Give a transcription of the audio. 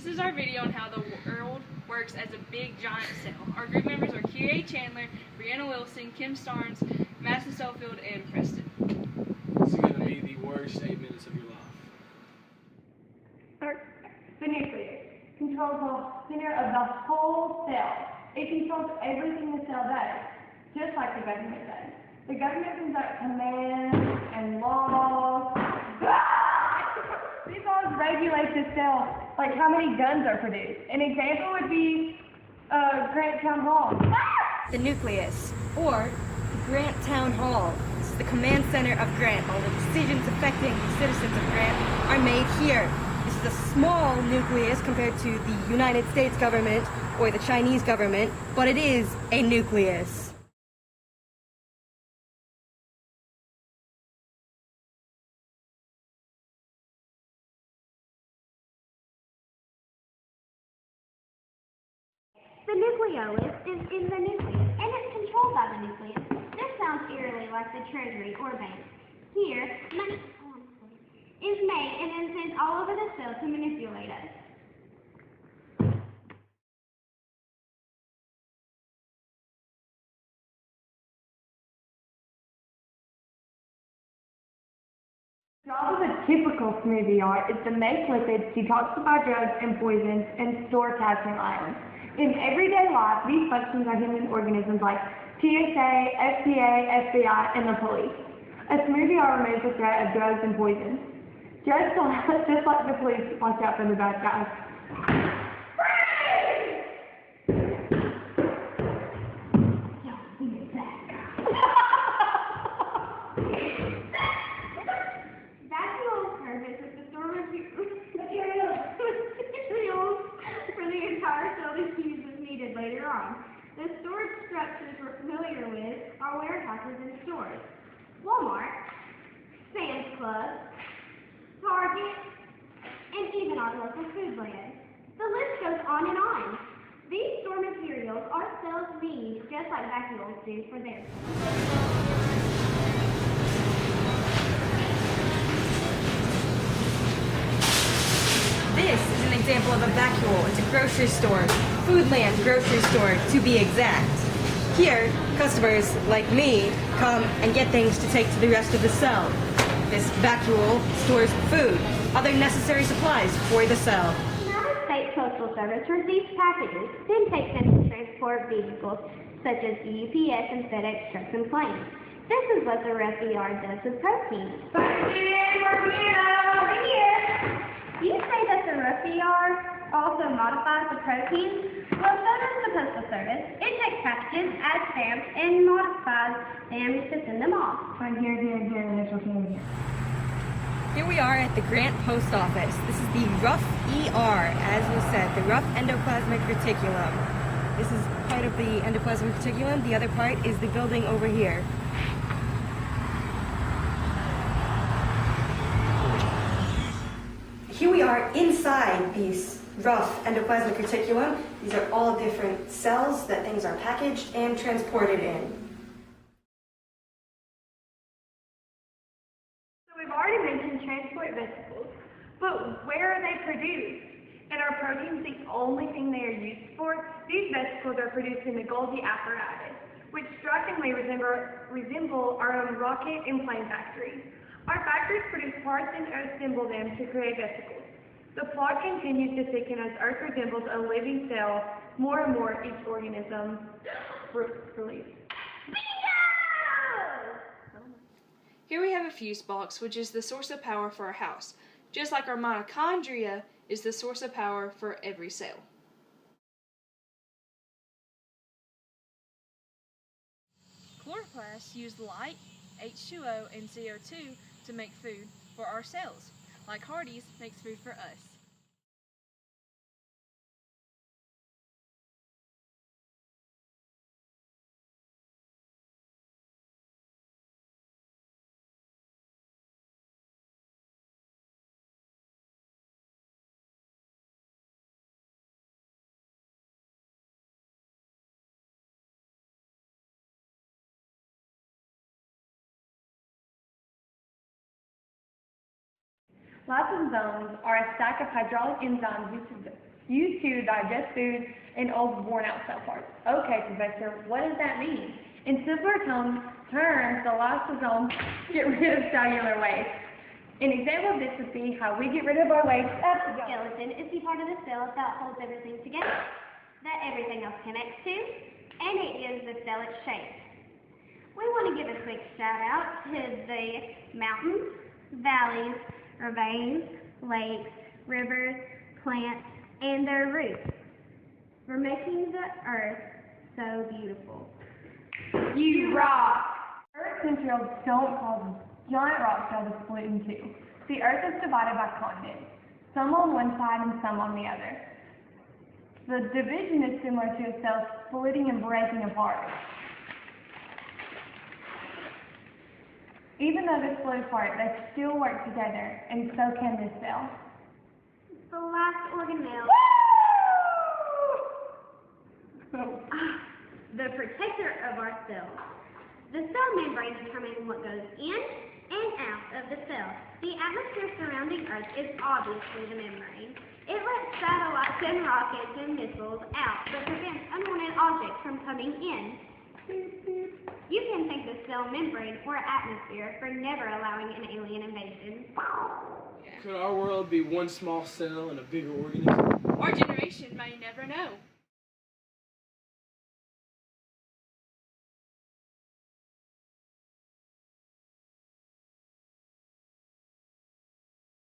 This is our video on how the world works as a big giant cell. Our group members are Kyrie Chandler, Brianna Wilson, Kim Starnes, Madison Sofield, and Preston. This is going to be the worst 8 minutes of your life. The nucleus controls the center of the whole cell. It controls everything the cell does, just like the government does. The government conducts commands and laws. These laws regulate the cell, like how many guns are produced. An example would be Grant Town Hall. The nucleus, or Grant Town Hall. This is the command center of Grant. All the decisions affecting the citizens of Grant are made here. This is a small nucleus compared to the United States government or the Chinese government, but it is a nucleus. The nucleolus is in the nucleus, and it's controlled by the nucleus. This sounds eerily like the treasury or bank. Here, money is made and then sent all over the cell to manipulate us. The job of a typical smoothie art is to make liquids, detoxify drugs and poisons, and store calcium ions. In everyday life, these functions are human organisms like TSA, FDA, FBI, and the police. A smoothie art removes the threat of drugs and poisons. Just like the police, watch out for the bad guys. Vacuole service is the store materials for the entire cell to use as needed later on. The storage structures we're familiar with are warehouses and stores. Walmart, Sam's Club, Target, and even our local food brand. The list goes on and on. These store materials our cells need just like vacuoles do for theirs. This is an example of a vacuole. It's a grocery store, Foodland grocery store to be exact. Here, customers like me come and get things to take to the rest of the cell. This vacuole stores food, other necessary supplies for the cell. The United States Postal Service receives packages, then takes them to transport vehicles such as the UPS and FedEx trucks and planes. This is what the rough ER does with protein. Over here. You say that the rough ER also modifies the protein? Well, so does the Postal Service. It takes packages, adds stamps, and modifies them to send them off. Right here, initial here. Here we are at the Grant Post Office. This is the rough ER, as was said, the rough endoplasmic reticulum. This is part of the endoplasmic reticulum. The other part is the building over here. Here we are inside these rough endoplasmic reticulum. These are all different cells that things are packaged and transported in. So we've already mentioned transport vesicles, but where are they produced? And are proteins the only thing they are used for? These vesicles are produced in the Golgi apparatus, which strikingly resemble our own rocket and plane factories. Our factories produce parts and assemble them to create vesicles. The plot continues to thicken as Earth resembles a living cell. More and more each organism releases. Here we have a fuse box, which is the source of power for our house, just like our mitochondria is the source of power for every cell. Chloroplasts use light, H2O, and CO2 to make food for our cells, like Hardee's makes food for us. Lysosomes are a stack of hydraulic enzymes used to used to digest food in old worn-out cell parts. Okay, Professor, what does that mean? In simpler terms, the lysosomes get rid of cellular waste. An example of this would be how we get rid of our waste. Skeleton is the part of the cell that holds everything together, that everything else connects to, and it gives the cell its shape. We want to give a quick shout out to the mountains, valleys, ravines, lakes, rivers, plants, and their roots for making the earth so beautiful. You rock! Earth centroids don't cause giant rock shell to split in two. The Earth is divided by continents, some on one side and some on the other. The division is similar to a cell splitting and breaking apart. Even though they split apart, they still work together, and so can this cell. The last organelle, the protector of our cells. The cell membrane determines what goes in and out of the cell. The atmosphere surrounding Earth is obviously the membrane. It lets satellites and rockets and missiles out, but prevents unwanted objects from coming in. You can thank the cell membrane or atmosphere for never allowing an alien invasion. Could our world be one small cell in a bigger organism? Our generation may never know.